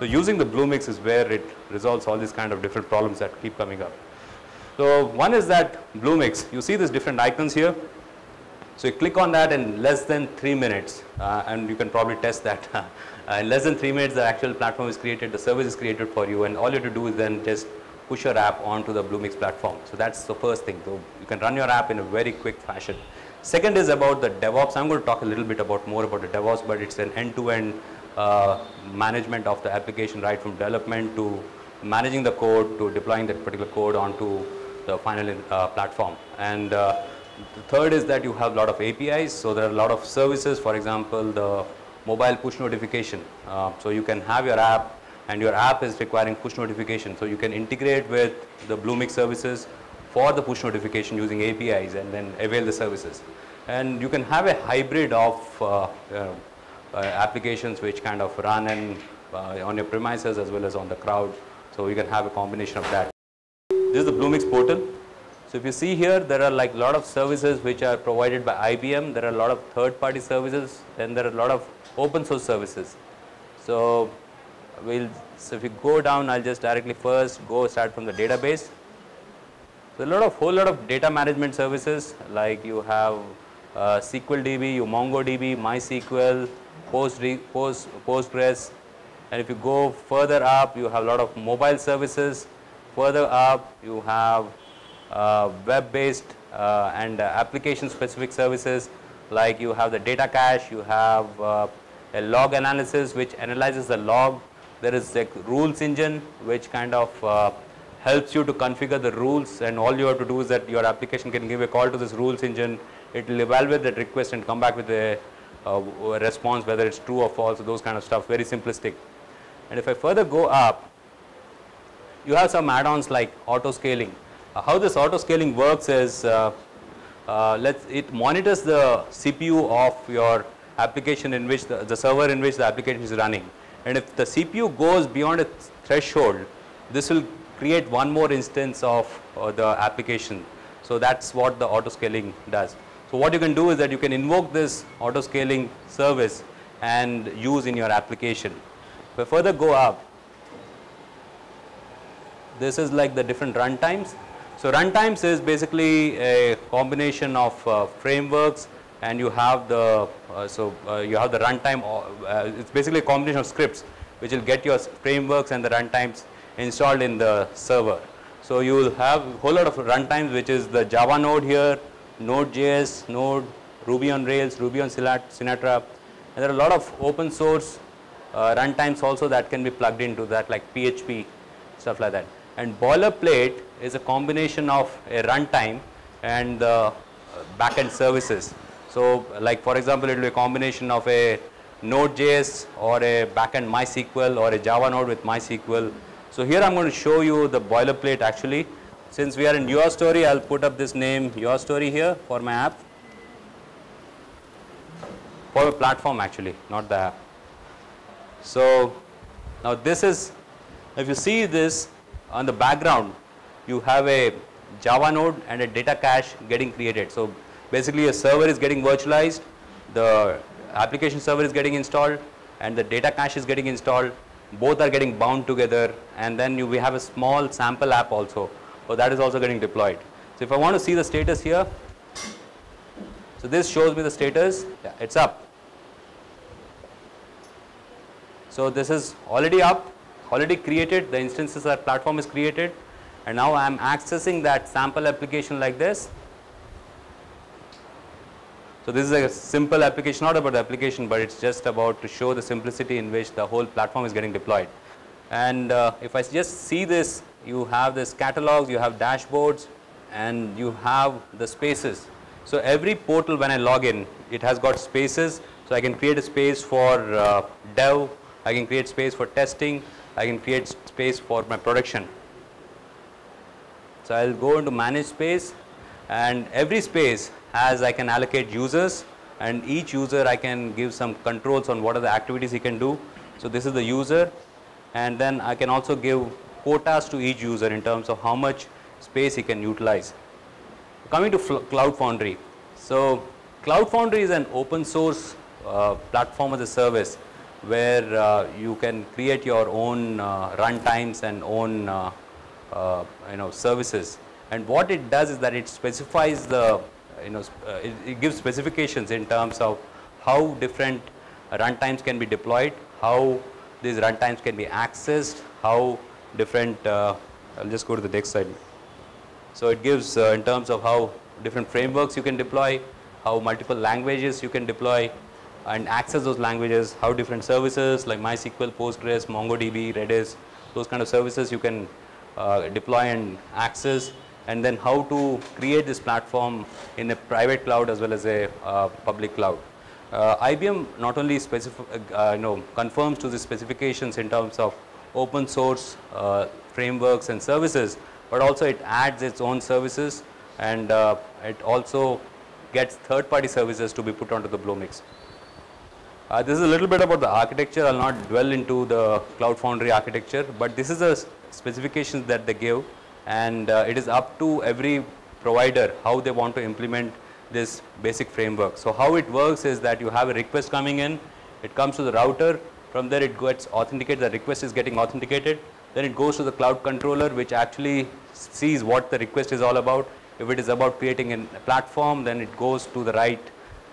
using the Bluemix is where it resolves all these kind of different problems that keep coming up. So one is that Bluemix, you see these different icons here. So you click on that in less than 3 minutes, and you can probably test that. In less than 3 minutes, the actual platform is created, the service is created for you, and all you have to do is then just push your app onto the Bluemix platform. So that's the first thing. So you can run your app in a very quick fashion. Second is about the DevOps. I'm going to talk a little bit more about the DevOps, but it's an end-to-end management of the application, right from development to managing the code to deploying that particular code onto the final platform. And the third is that you have a lot of APIs. So there are a lot of services, for example, the mobile push notification. So you can have your app and your app is requiring push notification. So you can integrate with the Bluemix services for the push notification using APIs and then avail the services. And you can have a hybrid of applications which kind of run on your premises as well as on the cloud. So you can have a combination of that. This is the Bluemix portal. So if you see here, there are like a lot of services which are provided by IBM. There are a lot of third-party services, and there are a lot of open source services. So if you go down, I'll just directly first start from the database. So a whole lot of data management services, like you have SQLDB, MongoDB, MySQL, Postgres, and if you go further up, you have a lot of mobile services. Further up, you have web-based and application-specific services, like you have the data cache, you have a log analysis which analyzes the log. There is a rules engine which kind of helps you to configure the rules, and all you have to do is that your application can give a call to this rules engine. It will evaluate that request and come back with a response, whether it's true or false, those kind of stuff, very simplistic. And if I further go up, you have some add-ons like auto scaling. How this auto scaling works is it monitors the CPU of your application in which the server in which the application is running. And if the CPU goes beyond its threshold, this will create one more instance of the application. So that's what the auto scaling does. So what you can do is that you can invoke this auto scaling service and use in your application. If I further go up, this is like the different runtimes. So runtimes is basically a combination of frameworks, and you have the you have the runtime. It's basically a combination of scripts which will get your frameworks and the runtimes installed in the server. So you will have a whole lot of runtimes, which is the Java Node here, Node.js, Node, Ruby on Rails, Ruby on Sinatra, and there are a lot of open source runtimes also that can be plugged into that, like PHP, stuff like that. And boilerplate is a combination of a runtime and the backend services. So like for example, it will be a combination of a Node.js or a backend MySQL or a Java Node with MySQL. So here I'm going to show you the boilerplate actually. Since we are in Your Story, I'll put up this name Your Story here for my app. For a platform actually, not the app. So now this is, if you see this on the background, you have a Java node and a data cache getting created. So basically a server is getting virtualized, the application server is getting installed, and the data cache is getting installed. Both are getting bound together, and then we have a small sample app also. So that is also getting deployed. So if I want to see the status here, so this shows me the status. Yeah, it's up. So this is already up, already created. The instances or platform is created, and now I am accessing that sample application like this. So this is a simple application, not about the application, but it's just about to show the simplicity in which the whole platform is getting deployed. And if I just see this, you have this catalogs, you have dashboards, and you have the spaces. So every portal when I log in, it has got spaces. So I can create a space for dev, I can create space for testing, I can create space for my production. So I'll go into manage space, and every space has, I can allocate users, and each user I can give some controls on what are the activities he can do. So this is the user, and then I can also give quotas to each user in terms of how much space he can utilize. Coming to Cloud Foundry. So Cloud Foundry is an open source platform as a service where you can create your own runtimes and own services. And what it does is that it specifies the it gives specifications in terms of how different runtimes can be deployed, how these runtimes can be accessed, how different I'll just go to the next slide. So it gives in terms of how different frameworks you can deploy, how multiple languages you can deploy and access those languages, how different services like MySQL, Postgres, MongoDB, Redis, those kind of services you can deploy and access, and then how to create this platform in a private cloud as well as a public cloud. IBM not only confirms to the specifications in terms of open source frameworks and services, but also it adds its own services, and it also gets third-party services to be put onto the Bluemix. This is a little bit about the architecture. I'll not dwell into the Cloud Foundry architecture, but this is the specifications that they give, and it is up to every provider how they want to implement this basic framework. So how it works is that you have a request coming in, it comes to the router, from there it gets authenticated, the request is getting authenticated, then it goes to the cloud controller, which actually sees what the request is all about. If it is about creating a platform, then it goes to the right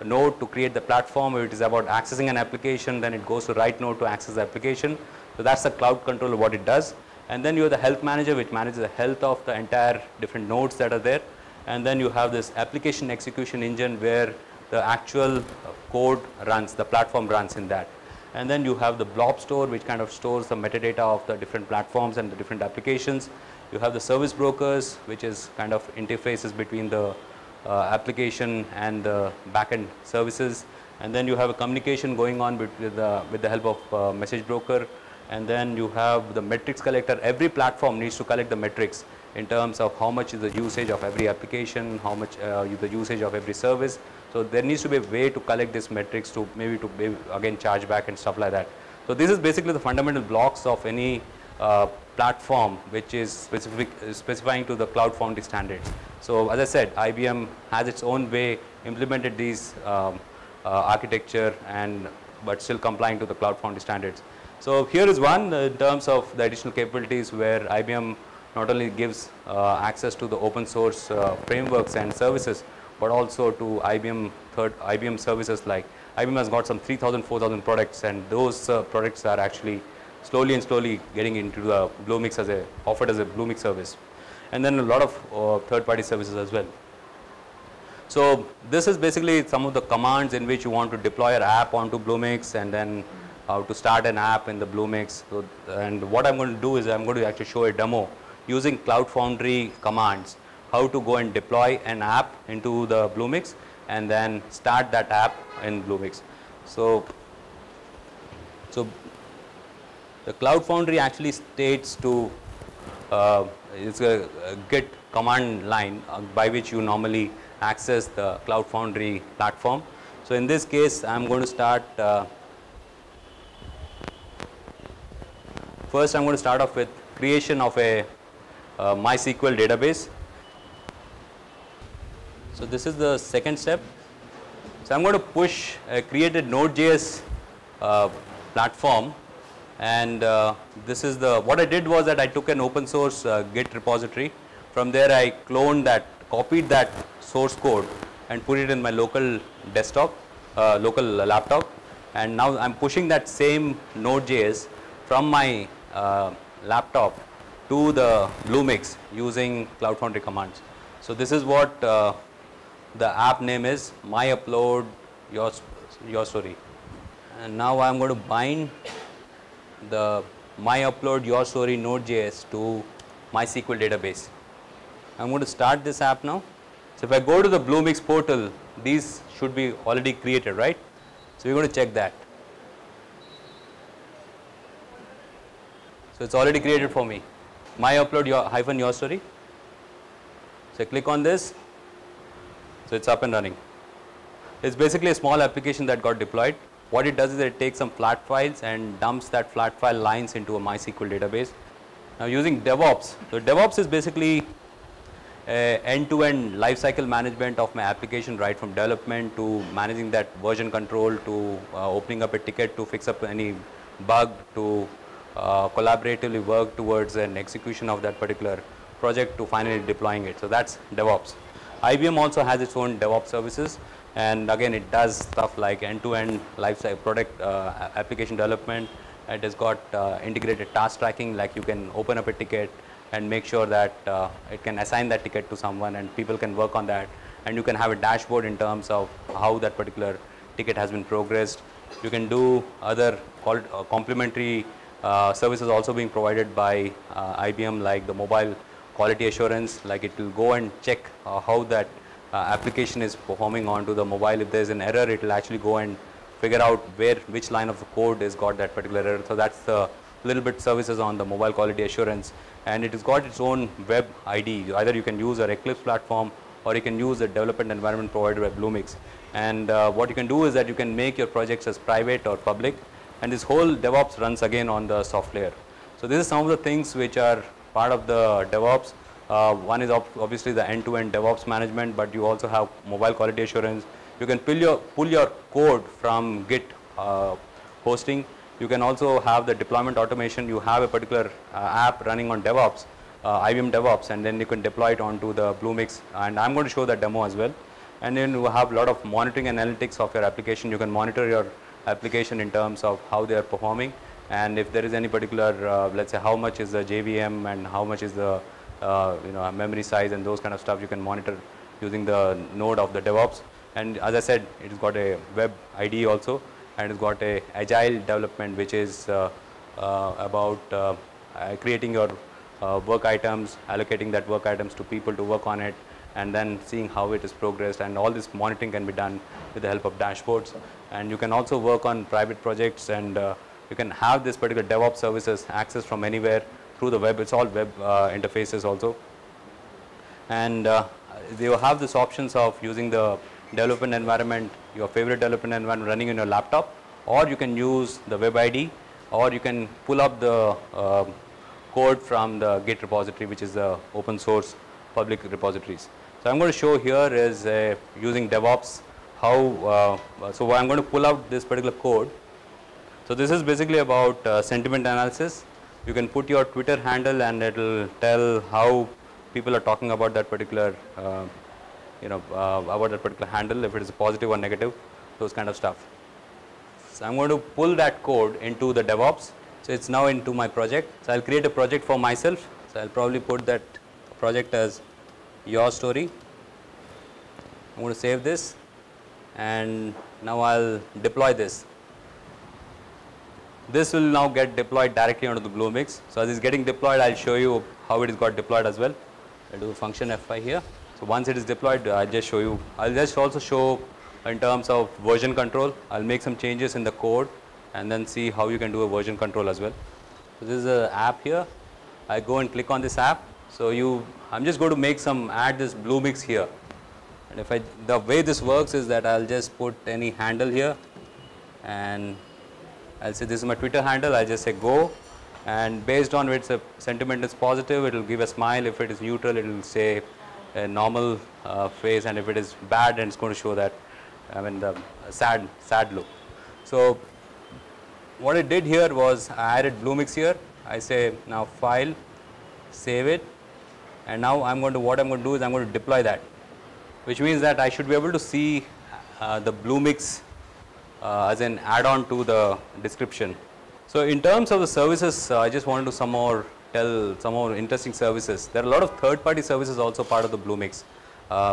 node to create the platform. If it is about accessing an application, then it goes to right node to access the application. So that's the cloud controller, what it does. And then you have the health manager, which manages the health of the entire different nodes that are there. And then you have this application execution engine where the actual code runs, the platform runs in that. And then you have the blob store, which kind of stores the metadata of the different platforms and the different applications. You have the service brokers, which is kind of interfaces between the application and the backend services. And then you have a communication going on with the help of message broker. And then you have the metrics collector. Every platform needs to collect the metrics in terms of how much is the usage of every application, how much the usage of every service. So there needs to be a way to collect these metrics to maybe again charge back and stuff like that. So this is basically the fundamental blocks of any platform which is specifying to the Cloud Foundry standards. So as I said, IBM has its own way implemented these architecture but still complying to the Cloud Foundry standards. So here is one in terms of the additional capabilities where IBM not only gives access to the open source frameworks and services, but also to IBM services. Like IBM has got some 3,000, 4,000 products, and those products are actually slowly getting into the Bluemix offered as a Bluemix service. And then a lot of third-party services as well. So this is basically some of the commands in which you want to deploy an app onto Bluemix, and then how to start an app in the Bluemix. So, and what I'm going to do is I'm going to actually show a demo using Cloud Foundry commands, how to go and deploy an app into the Bluemix and then start that app in Bluemix. So the Cloud Foundry actually states to it's a Git command line by which you normally access the Cloud Foundry platform. So in this case, I'm going to start. First, I'm going to start off with creation of a MySQL database. So this is the second step. So I'm going to create a Node.js platform, and this is what I did was that I took an open source Git repository. From there I cloned that, copied that source code and put it in my local desktop, local laptop, and now I'm pushing that same Node.js from my laptop to the Bluemix using Cloud Foundry commands. So this is what the app name is, My Upload Your Story. And now I'm going to bind the My Upload Your Story Node.js to MySQL database. I'm going to start this app now. So if I go to the Bluemix portal, these should be already created, right? So we're going to check that. So it's already created for me. My Upload Your Story. So I click on this. So it's up and running. It's basically a small application that got deployed. What it does is it takes some flat files and dumps that flat file lines into a MySQL database. Now using DevOps. So DevOps is basically end-to-end life cycle management of my application, right from development to managing that version control to opening up a ticket to fix up any bug to collaboratively work towards an execution of that particular project to finally deploying it. So that's DevOps. IBM also has its own DevOps services, and again it does stuff like end-to-end life cycle product application development. It has got integrated task tracking, like you can open up a ticket and make sure that it can assign that ticket to someone and people can work on that, and you can have a dashboard in terms of how that particular ticket has been progressed. You can do other complementary services also being provided by IBM, like the mobile quality assurance, like it will go and check how that application is performing onto the mobile. If there is an error, it will actually go and figure out which line of the code has got that particular error. So that's the little bit services on the mobile quality assurance, and it has got its own web ID. Either you can use our Eclipse platform or you can use a development environment provided by Bluemix. And what you can do is that you can make your projects as private or public, and this whole DevOps runs again on the software. So this is some of the things which are part of the DevOps. One is obviously the end-to-end DevOps management, but you also have mobile quality assurance. You can pull your code from Git hosting. You can also have the deployment automation. You have a particular app running on DevOps, IBM DevOps, and then you can deploy it onto the Bluemix. And I'm going to show that demo as well. And then you have a lot of monitoring analytics of your application. You can monitor your application in terms of how they are performing, and if there is any particular, let's say how much is the JVM and how much is the memory size and those kind of stuff, you can monitor using the node of the DevOps. And as I said, it has got a web ID also, and it's got a agile development, which is about creating your work items, allocating that work items to people to work on it, and then seeing how it is progressed. And all this monitoring can be done with the help of dashboards. And you can also work on private projects, and you can have this particular DevOps services access from anywhere through the web. It's all web interfaces also. And you have this options of using the development environment, your favorite development environment running in your laptop, or you can use the web ID, or you can pull up the code from the Git repository, which is the open source public repositories. So I'm going to show here is using DevOps how, so I'm going to pull out this particular code. So this is basically about sentiment analysis. You can put your Twitter handle and it will tell how people are talking about that particular, about that particular handle, if it is positive or negative, those kind of stuff. So I'm going to pull that code into the DevOps. So it's now into my project. So I'll create a project for myself. So I'll probably put that project as your story. I'm going to save this, and now I'll deploy this. This will now get deployed directly onto the Bluemix. So as it's getting deployed, I'll show you how it is got deployed as well. I'll do function F5 here. So once it is deployed, I'll just show you. I'll just also show in terms of version control. I'll make some changes in the code and then see how you can do a version control as well. So this is an app here. I go and click on this app. So I'm just going to add this Bluemix here. And the way this works is that I'll just put any handle here, and I'll say this is my Twitter handle. I'll just say go, and based on which the sentiment is positive, it will give a smile. If it is neutral, it will say a normal face, and if it is bad, then it's going to show that the sad look. So what I did here was I added Bluemix here. I say now file, save it, and now what I'm going to do is I'm going to deploy that, which means that I should be able to see the Bluemix as an add-on to the description. So in terms of the services, I just wanted to tell some more interesting services. There are a lot of third-party services also part of the Bluemix.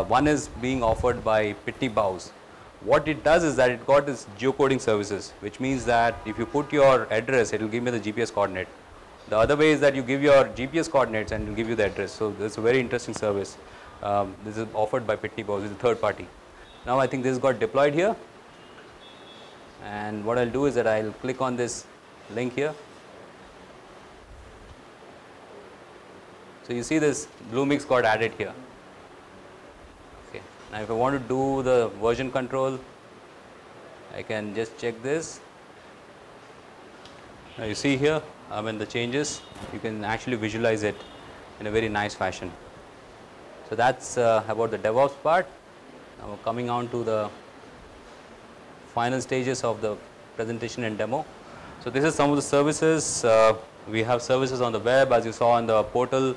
One is being offered by Pitney Bowes. What it does is that it got this geocoding services, which means that if you put your address, it will give me the GPS coordinate. The other way is that you give your GPS coordinates and it will give you the address. So this is a very interesting service. This is offered by Pitney Bowes, it's a third party. Now I think this got deployed here. And what I'll do is that I'll click on this link here. So you see this Bluemix got added here. Okay. Now if I want to do the version control, I can just check this. Now you see here, the changes, you can actually visualize it in a very nice fashion. So that's about the DevOps part. Now coming on to the final stages of the presentation and demo. So this is some of the services. We have services on the web, as you saw on the portal.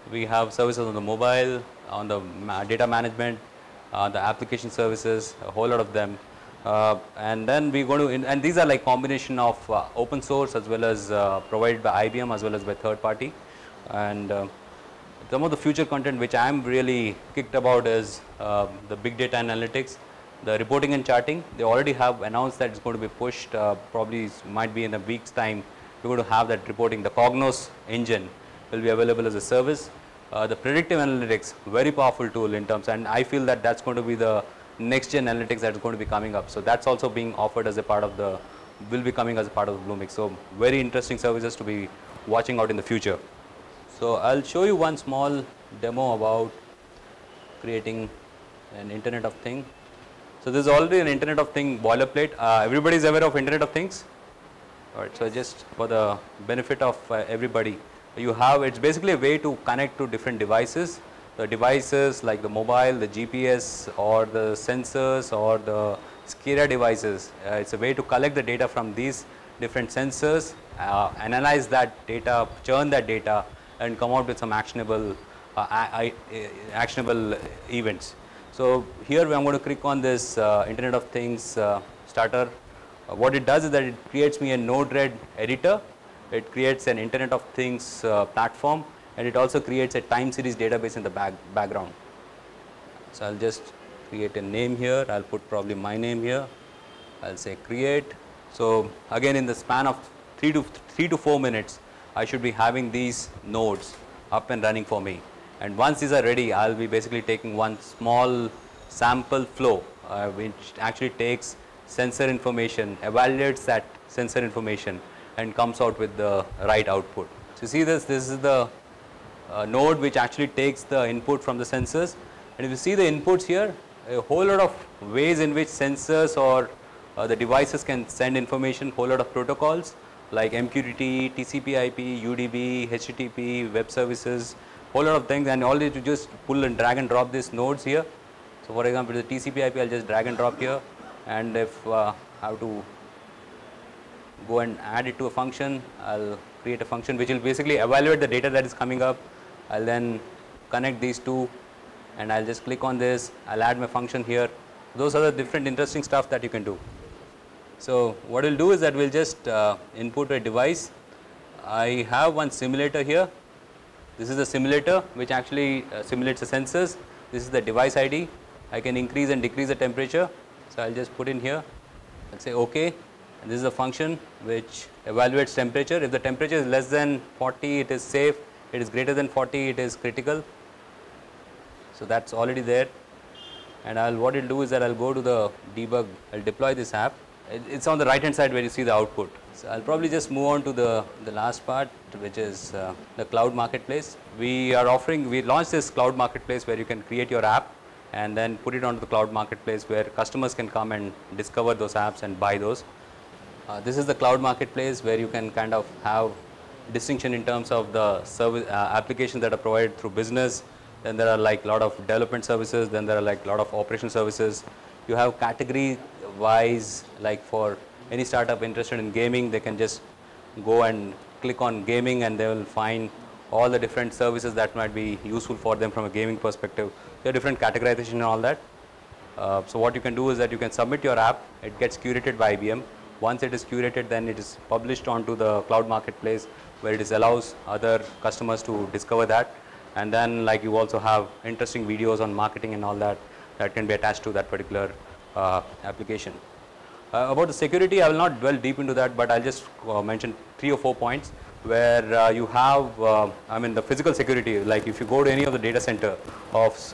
We have services on the mobile, on the data management, the application services, a whole lot of them. And then we're going to, and these are like combination of open source as well as provided by IBM as well as by third party. And some of the future content which I am really kicked about is the big data analytics, the reporting and charting. They already have announced that it's going to be pushed, probably might be in a week's time. We're going to have that reporting. The Cognos engine will be available as a service. The predictive analytics, very powerful tool in terms, and I feel that that's going to be the next gen analytics that is going to be coming up. So that's also being offered as a part of the, will be coming as a part of the Bluemix. So very interesting services to be watching out in the future. So I'll show you one small demo about creating an Internet of Things. So this is already an Internet of Things boilerplate. Everybody is aware of Internet of Things. All right, so just for the benefit of everybody, you have, it's basically a way to connect to different devices. The devices like the mobile, the GPS or the sensors or the SCADA devices. It's a way to collect the data from these different sensors, analyze that data, churn that data and come out with some actionable events. So here I'm going to click on this Internet of Things starter. What it does is that it creates me a Node-RED editor. It creates an Internet of Things platform, and it also creates a time series database in the background. So I'll just create a name here. I'll put probably my name here. I'll say create. So again, in the span of 3 to 4 minutes, I should be having these nodes up and running for me. And once these are ready, I'll be basically taking one small sample flow, which actually takes sensor information, evaluates that sensor information, and comes out with the right output. So you see this is the node which actually takes the input from the sensors. And if you see the inputs here, a whole lot of ways in which sensors or the devices can send information, whole lot of protocols like MQTT, TCP/IP, UDP, HTTP, web services, whole lot of things, and all you to just pull and drag and drop these nodes here. So for example, the TCP/IP, I'll just drag and drop here, and if I have to go and add it to a function, I'll create a function which will basically evaluate the data that is coming up. I'll then connect these two, and I'll just click on this. I'll add my function here. Those are the different interesting stuff that you can do. So what we'll do is that we'll just input a device. I have one simulator here. This is the simulator which actually simulates the sensors. This is the device ID. I can increase and decrease the temperature. So I'll just put in here. I'll say OK. And this is a function which evaluates temperature. If the temperature is less than 40, it is safe. It is greater than 40, it is critical. So that's already there. And what it'll do is that I'll go to the debug. I'll deploy this app. It's on the right hand side where you see the output. So I'll probably just move on to the last part, which is the cloud marketplace. We launched this cloud marketplace where you can create your app and then put it onto the cloud marketplace where customers can come and discover those apps and buy those. This is the cloud marketplace where you can kind of have distinction in terms of the service applications that are provided through business. Then there are like a lot of development services. Then there are like a lot of operation services. You have category wise, like for any startup interested in gaming, they can just go and click on gaming and they will find all the different services that might be useful for them from a gaming perspective. There are different categorization and all that. So what you can do is that you can submit your app. It gets curated by IBM. Once it is curated, then it is published onto the cloud marketplace where it allows other customers to discover that. And then like you also have interesting videos on marketing and all that that can be attached to that particular application. About the security, I will not dwell deep into that, but I'll just mention 3 or 4 points where you have, the physical security, like if you go to any of the data center of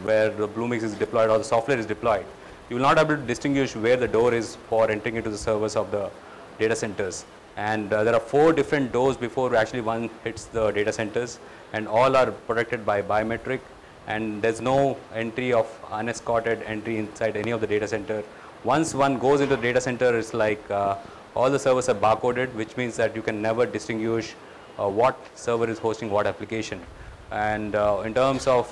where the Bluemix is deployed or the software is deployed, you will not be able to distinguish where the door is for entering into the servers of the data centers. And there are 4 different doors before actually one hits the data centers, and all are protected by biometric, and there's no entry of unescorted entry inside any of the data center. Once one goes into the data center, it's like all the servers are barcoded, which means that you can never distinguish what server is hosting what application. And in terms of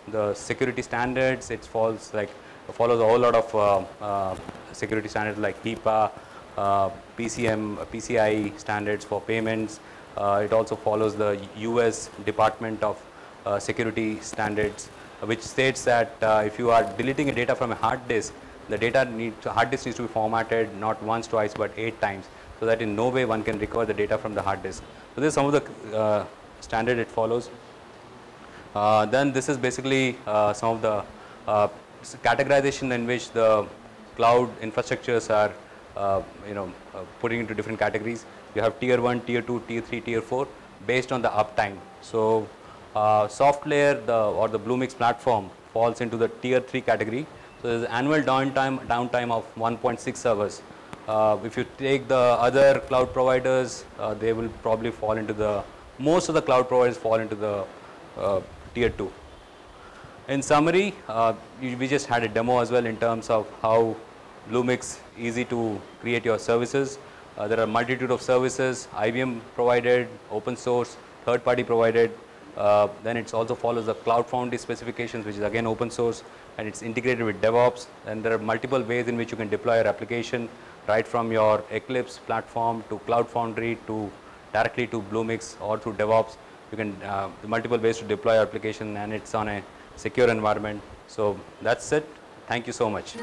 the security standards, it follows a whole lot of security standards like HIPAA, PCM, PCI standards for payments. It also follows the US Department of Security standards, which states that if you are deleting a data from a hard disk, the hard disk needs to be formatted not once, twice, but 8 times, so that in no way one can recover the data from the hard disk. So this is some of the standard it follows. Then this is basically some of the categorization in which the cloud infrastructures are putting into different categories. You have tier 1, tier 2, tier 3, tier 4 based on the uptime. So SoftLayer or the Bluemix platform falls into the tier 3 category. So there is annual downtime of 1.6 hours. If you take the other cloud providers, they will probably fall into most of the cloud providers fall into the tier 2. In summary, we just had a demo as well in terms of how Bluemix easy to create your services. There are a multitude of services, IBM provided, open source, third party provided. Then it also follows the Cloud Foundry specifications, which is again open source, and it's integrated with DevOps. And there are multiple ways in which you can deploy your application, right from your Eclipse platform to Cloud Foundry to directly to Bluemix or through DevOps. You can multiple ways to deploy your application, and it's on a secure environment. So that's it. Thank you so much.